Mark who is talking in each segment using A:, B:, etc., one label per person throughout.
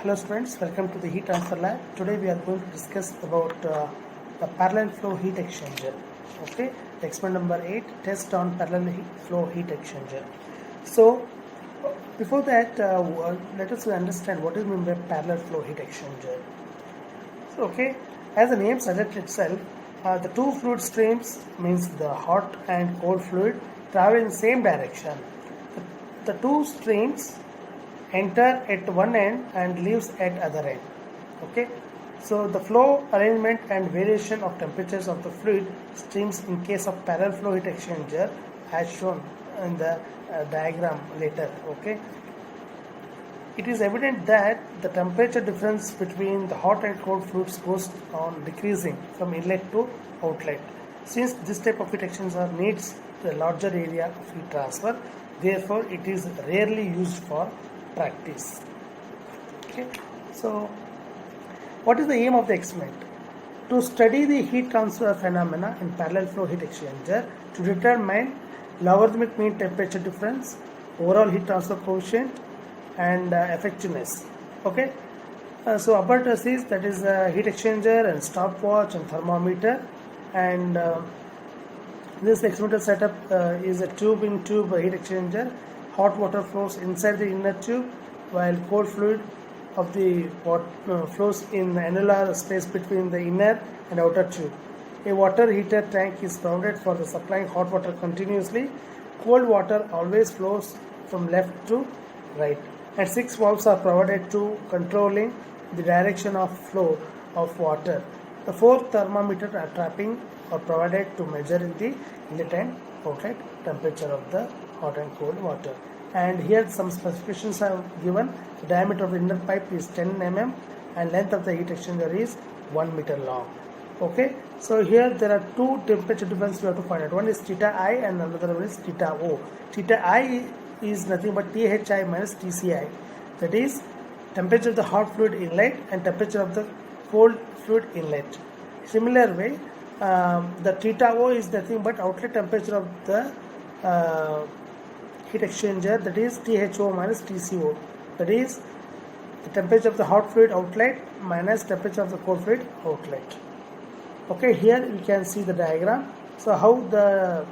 A: Hello students, welcome to the heat transfer lab. Today we are going to discuss about the parallel flow heat exchanger. Okay, experiment number 8, test on parallel flow heat exchanger. So before that, let us understand what is meant by parallel flow heat exchanger. So, okay, as the name suggests itself, the two fluid streams means the hot and cold fluid travel in the same direction. The two streams enter at one end and leaves at other end. Okay, so the flow arrangement and variation of temperatures of the fluid streams in case of parallel flow heat exchanger as shown in the diagram later. Okay, it is evident that the temperature difference between the hot and cold fluids goes on decreasing from inlet to outlet. Since this type of heat exchanger needs a larger area of heat transfer, therefore it is rarely used for practice. Okay, so what is the aim of the experiment? To study the heat transfer phenomena in parallel flow heat exchanger to determine logarithmic mean temperature difference, overall heat transfer coefficient, and effectiveness. Okay, so apparatus is that is a heat exchanger and stopwatch and thermometer, and this experimental setup is a tube in tube heat exchanger. Hot water flows inside the inner tube while cold fluid of the flows in the annular space between the inner and outer tube. A water heater tank is provided for the supplying hot water continuously. Cold water always flows from left to right, and 6 valves are provided to controlling the direction of flow of water. The 4 thermometer trapping are provided to measure in the inlet and outlet temperature of the hot and cold water. And here some specifications are given. The diameter of the inner pipe is 10 mm and length of the heat exchanger is 1 meter long. Okay, so here there are two temperature differences we have to find out. One is theta I and another one is theta O. Theta I is nothing but THI minus TCI, that is temperature of the hot fluid inlet and temperature of the cold fluid inlet. Similar way, the theta O is nothing but outlet temperature of the heat exchanger, that is THO minus TCO, that is the temperature of the hot fluid outlet minus temperature of the cold fluid outlet. Okay, here you can see the diagram. So how the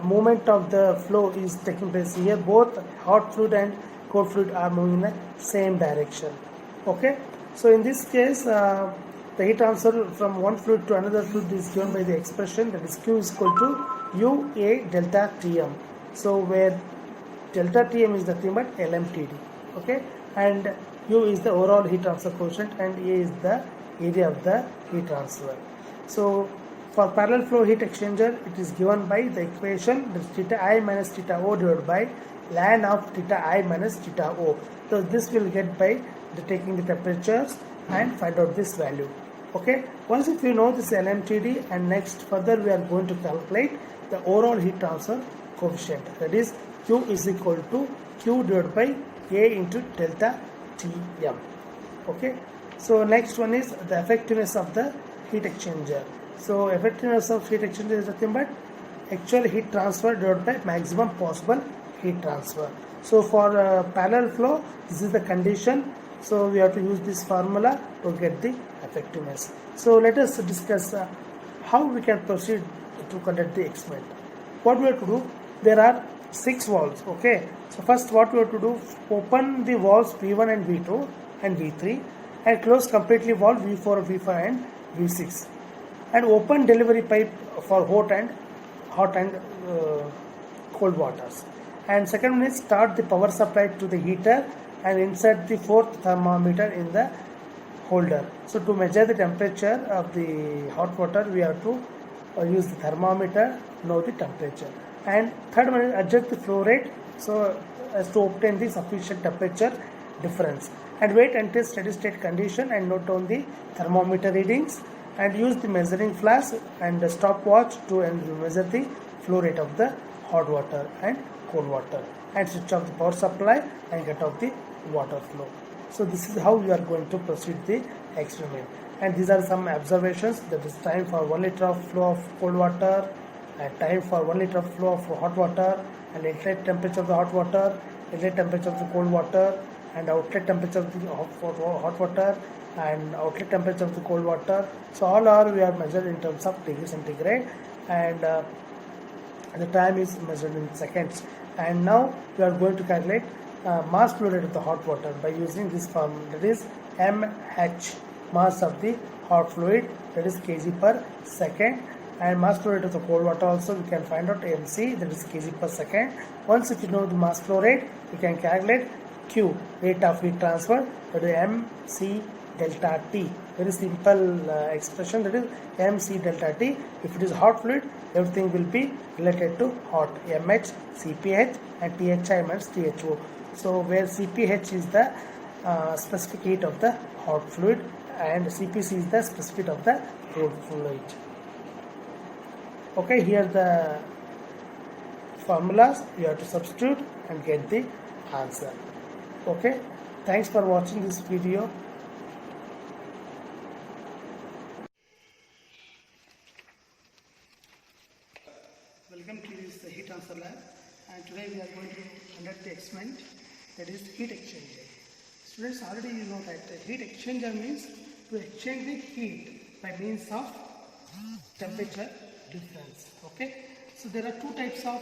A: movement of the flow is taking place here. Both hot fluid and cold fluid are moving in the same direction. Okay, so in this case the heat transfer from one fluid to another fluid is given by the expression that is Q is equal to U A delta Tm. So where delta Tm is nothing but LMTD. Okay, and U is the overall heat transfer coefficient and A is the area of the heat transfer. So for parallel flow heat exchanger, it is given by the equation that is theta I minus theta O divided by ln of theta I minus theta O. So this will get by taking the temperatures and find out this value. Okay, once if you know this LMTD, and next further we are going to calculate the overall heat transfer coefficient, that is Q is equal to Q divided by A into delta Tm. Okay, so next one is the effectiveness of the heat exchanger. So effectiveness of heat exchanger is nothing but actual heat transfer divided by maximum possible heat transfer. So for parallel flow, this is the condition. So we have to use this formula to get the effectiveness. So let us discuss how we can proceed to conduct the experiment. What we have to do? There are 6 valves. Okay. So first what we have to do? Open the valves V1 and V2 and V3 and close completely valve V4, V5 and V6. And open delivery pipe for hot and cold waters. And second one is start the power supply to the heater and insert the 4th thermometer in the holder. So to measure the temperature of the hot water, we have to use the thermometer, know the temperature. And third one is adjust the flow rate so as to obtain the sufficient temperature difference. And wait until steady state condition and note down the thermometer readings, and use the measuring flask and the stopwatch to measure the flow rate of the hot water and cold water, and switch off the power supply and get off the water flow. So this is how you are going to proceed the experiment. And these are some observations. That is time for 1 liter of flow of cold water, and time for 1 liter of flow of hot water, and inlet temperature of the hot water, inlet temperature of the cold water, and outlet temperature of the hot water and outlet temperature of the cold water. So all are we are measured in terms of degree centigrade, and the time is measured in seconds. And now we are going to calculate mass flow rate of the hot water by using this formula, that is mH, mass of the hot fluid, that is kg per second, and mass flow rate of the cold water also we can find out mc, that is kg per second. Once if you know the mass flow rate, you can calculate q, rate of heat transfer, that is mc delta T. Very simple expression, that is mc delta T. If it is hot fluid, everything will be related to hot, mH, cph, and thi minus tho. So where cph is the specific heat of the hot fluid and cpc is the specific heat of the cold fluid. Okay, here the formulas you have to substitute and get the answer. Okay, thanks for watching this video. Welcome to this heat transfer lab, and today we are going to conduct the experiment, that is heat exchanger. Students, already you know that the heat exchanger means to exchange the heat by means of temperature difference. Okay, so there are two types of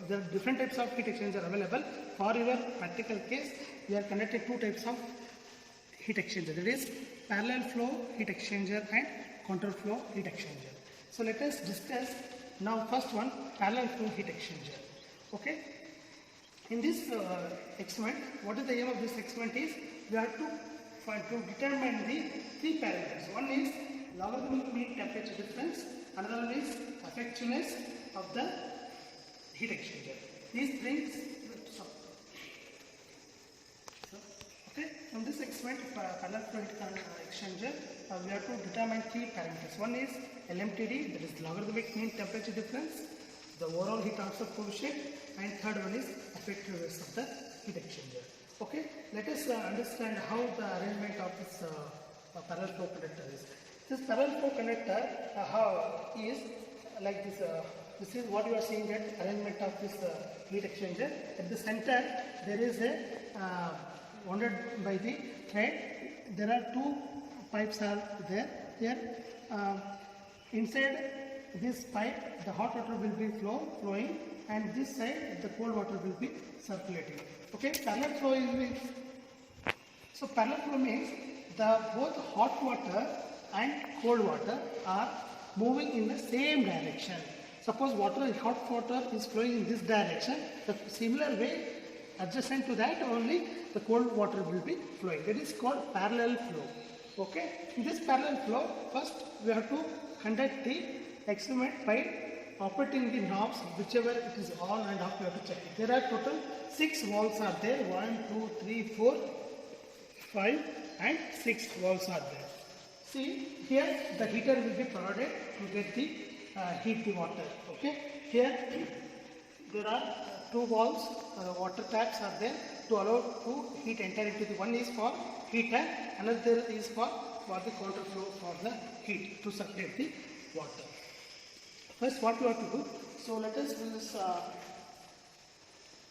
A: there are different types of heat exchanger available. For your practical case, we are conducting two types of heat exchanger, that is parallel flow heat exchanger and counter flow heat exchanger. So let us discuss now first one, parallel flow heat exchanger. Okay, in this experiment, what is the aim of this experiment is we have to determine the three parameters. One is logarithmic mean temperature difference, another one is effectiveness of the heat exchanger. These things, okay, from this experiment, parallel flow heat exchanger, we have to determine three parameters. One is LMTD, that is logarithmic mean temperature difference, the overall heat transfer coefficient, and third one is effectiveness of the heat exchanger. Okay, let us understand how the arrangement of this parallel flow conductor is. This parallel flow conductor how is like this. This is what you are seeing, that arrangement of this heat exchanger. At the center there is a wounded by the thread. There are two pipes are there. Here inside this pipe the hot water will be flowing, and this side the cold water will be circulating. Okay, parallel flow is, so parallel flow means the both hot water and cold water are moving in the same direction. Suppose hot water is flowing in this direction, the similar way adjacent to that only the cold water will be flowing. That is called parallel flow. Okay, in this parallel flow, first we have to conduct the experiment by operating the knobs, whichever it is on and off, we have to check it. There are total 6 valves are there, 1, 2, 3, 4, 5 and 6 valves are there. See, here the heater will be provided to get the heat the water. Okay, here there are 2 valves, water taps are there to allow to heat enter into the, one is for heater, another is for the counter flow for the heat to circulate the water. First what you have to do, so let us do this,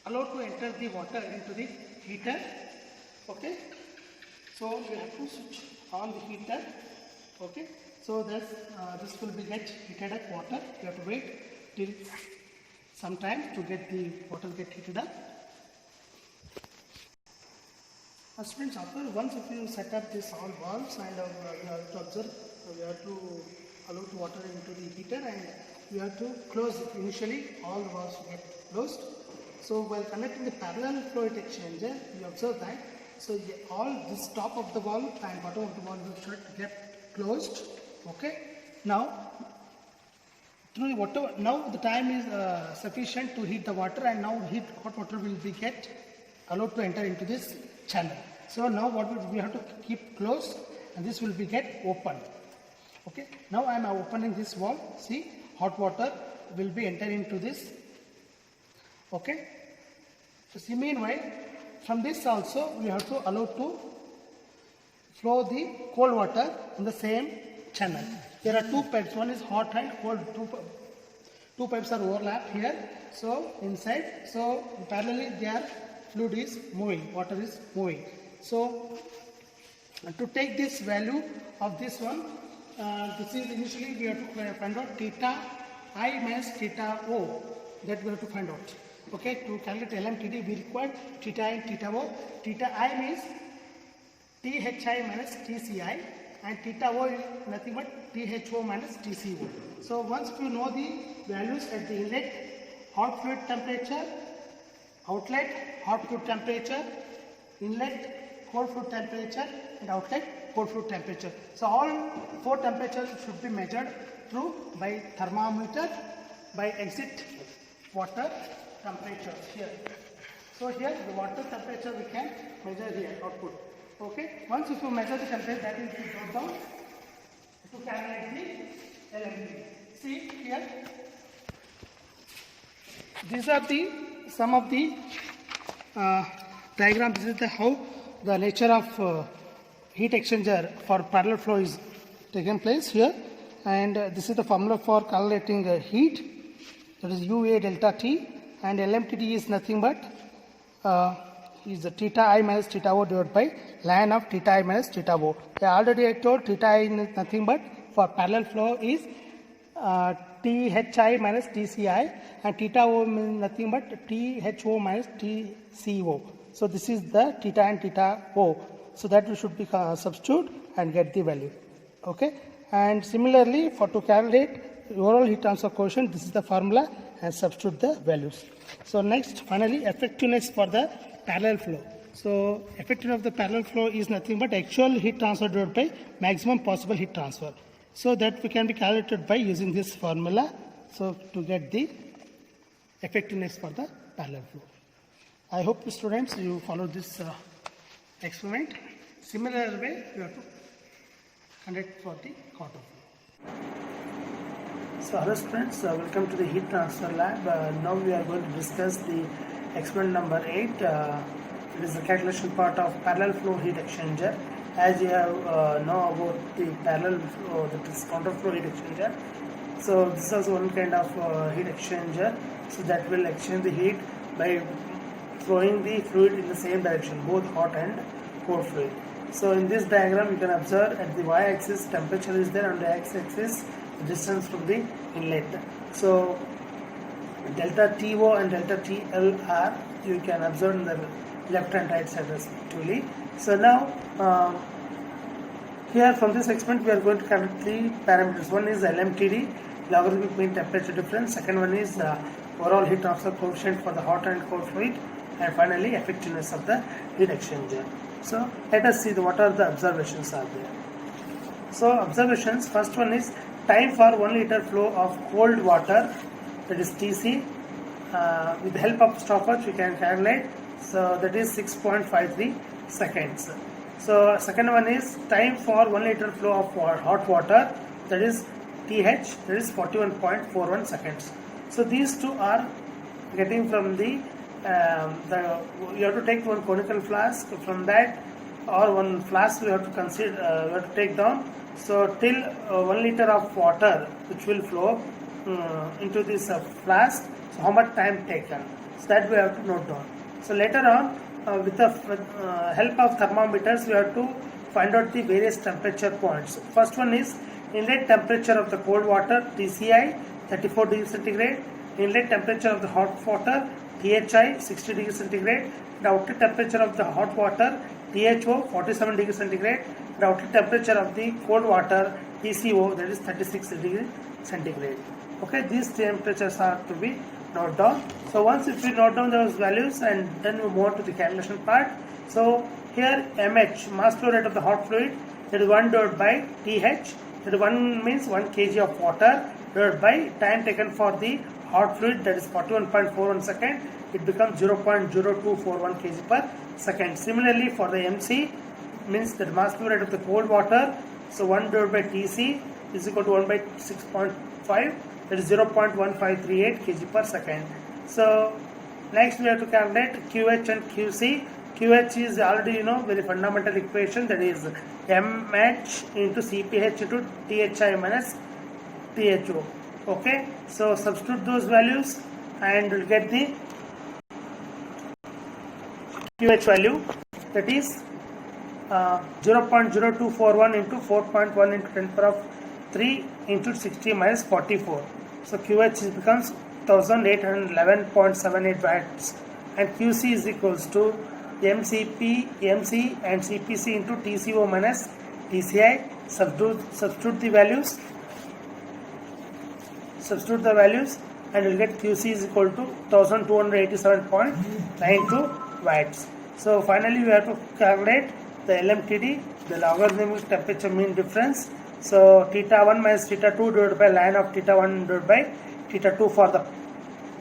A: allow to enter the water into the heater. Okay, so we have to switch on the heater. Okay, so this will be get heated up water. You have to wait till some time to get the water get heated up. Students, after once if you set up this all valves and you have to observe, you have to allow the water into the heater and you have to close it. Initially all the valves get closed. So while connecting the parallel flow heat exchanger, you observe that so all this top of the valve and bottom of the valve should get closed. Okay, now through the water, now the time is sufficient to heat the water, and now hot water will be get allowed to enter into this channel. So now what we have to keep closed, and this will be get open. Okay, now I am opening this valve. See, hot water will be enter into this. Okay, so see, meanwhile from this also we have to allow to flow the cold water in the same channel. There are 2 pipes, one is hot and cold, two pipes are overlapped here. So inside, so parallelly they are fluid is moving, water is moving. So to take this value of this one, this is initially we have to find out theta I minus theta O, that we have to find out. Okay, to calculate LMTD we require theta I and theta O. Theta I means THI minus TCI and theta O is nothing but THO minus TCO. So once you know the values at the inlet, hot fluid temperature, outlet, hot fluid temperature, inlet, cold fluid temperature and outlet, cold fluid temperature. So all four temperatures should be measured through by thermometer, by exit water temperature here. So here the water temperature we can measure here, output. Okay, once if you measure the temperature, that is to drop down to calculate the LMTD. See here, these are the some of the diagram. This is the how the nature of heat exchanger for parallel flow is taken place here, and this is the formula for calculating heat, that is UA delta T, and LMTD is nothing but is the theta I minus theta O divided by ln of theta I minus theta O. Already I told theta I is nothing but for parallel flow is THI minus TCI, and theta O means nothing but THO minus TCO. So this is the theta and theta O. So that we should be substitute and get the value. Okay, and similarly for to calculate overall heat transfer coefficient, this is the formula and substitute the values. So next, finally, effectiveness for the parallel flow. So effectiveness of the parallel flow is nothing but actual heat transfer divided by maximum possible heat transfer. So that we can be calculated by using this formula. So to get the effectiveness for the parallel flow. I hope students you follow this experiment. Similar way you have to conduct for the quarter flow. So hello students, welcome to the heat transfer lab. Now we are going to discuss the experiment number 8. It is the calculation part of parallel flow heat exchanger. As you have know about the parallel flow, that is counter flow heat exchanger. So this is one kind of heat exchanger, so that will exchange the heat by flowing the fluid in the same direction, both hot and cold fluid. So in this diagram you can observe at the y-axis temperature is there, and the x-axis distance from the inlet. So delta TO and delta TL are, you can observe in the left and right side respectively. So now here from this experiment we are going to calculate three parameters. One is LMTD, logarithmic mean temperature difference. Second one is overall heat transfer coefficient for the hot and cold fluid, and finally effectiveness of the heat exchanger. So let us see what are the observations are there. So observations, first one is time for 1 liter flow of cold water, that is TC. With the help of stopwatch we can calculate, so that is 6.53 seconds. So second one is time for 1 liter flow of hot water, that is TH, that is 41.41 seconds. So these two are getting from the you have to take one conical flask, from that or one flask we have to consider, we have to take down. So till 1 liter of water which will flow into this flask, so how much time taken, so that we have to note down. So later on with the help of thermometers we have to find out the various temperature points. First one is inlet temperature of the cold water TCI 34 degrees centigrade, inlet temperature of the hot water THI 60 degrees centigrade, the outlet temperature of the hot water THO 47 degrees centigrade, the outlet temperature of the cold water TCO, that is 36 degrees centigrade. Okay, these temperatures are to be noted down. So once if we note down those values and then we move on to the calculation part. So here MH, mass flow rate of the hot fluid, that is 1 divided by TH, that 1 means 1 kg of water divided by time taken for the hot fluid, that is 41.41 second, it becomes 0.0241 kg per second. Similarly for the MC, means the mass flow rate of the cold water, so 1 divided by TC is equal to 1 by 6.5, that is 0.1538 kg per second. So next we have to calculate QH and QC. QH is already very fundamental equation, that is MH into CPH into THI minus THO. Okay, so substitute those values and we'll get the QH value, that is 0.0241 into 4.1 into 10 power of 3 into 60 minus 44. So QH becomes 1811.78 watts, and QC is equals to MC and CPC into TCO minus TCI. Substitute the values, and you'll get QC is equal to 1287.92 watts. So finally we have to calculate the LMTD, the logarithmic temperature mean difference. So theta 1 minus theta 2 divided by ln of theta 1 divided by theta 2 for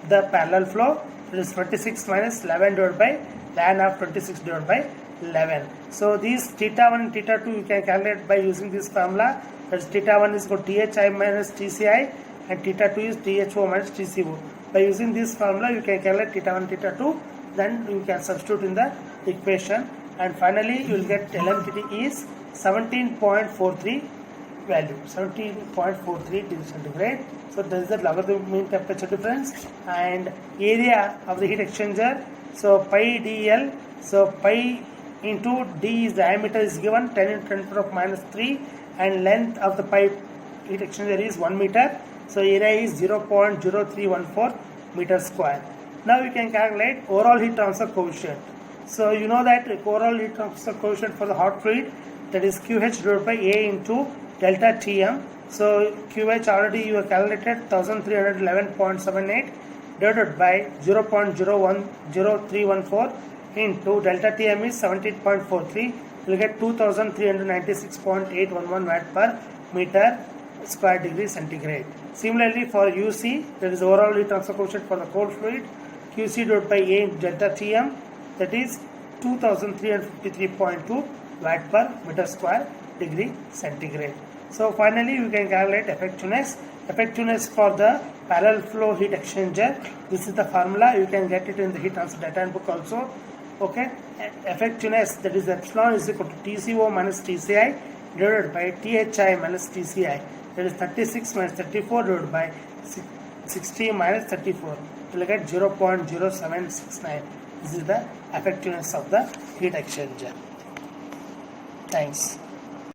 A: the parallel flow. It is 26 minus 11 divided by ln of 26 divided by 11. So these theta 1 and theta 2 you can calculate by using this formula. That is theta 1 is equal to THI minus TCI, and theta 2 is THO minus TCO. By using this formula you can calculate theta 1, theta 2, then you can substitute in the equation, and finally you will get LMTD is 17.43 value, 17.43 degrees centigrade. So this is the logarithmic mean temperature difference. And area of the heat exchanger, so pi dl, so pi into d is diameter is given 10 into 10 power of minus 3, and length of the pipe heat exchanger is 1 meter. So area is 0.0314 meter square. Now you can calculate overall heat transfer coefficient. So you know that overall heat transfer coefficient for the hot fluid, that is QH divided by A into delta Tm. So QH already you have calculated 1311.78 divided by 0.0314 into delta Tm is 17.43. You will get 2396.811 watt per meter square degree centigrade. Similarly for UC, that is overall heat transfer coefficient for the cold fluid, QC divided by A into delta Tm, that is 2353.2 watt per meter square degree centigrade. So finally you can calculate effectiveness for the parallel flow heat exchanger. This is the formula, you can get it in the heat transfer data book also. Okay, effectiveness, that is epsilon is equal to TCO minus TCI divided by THI minus TCI, that is 36 minus 34 divided by 60 minus 34. You will get 0.0769. This is the effectiveness of the heat exchanger. Thanks.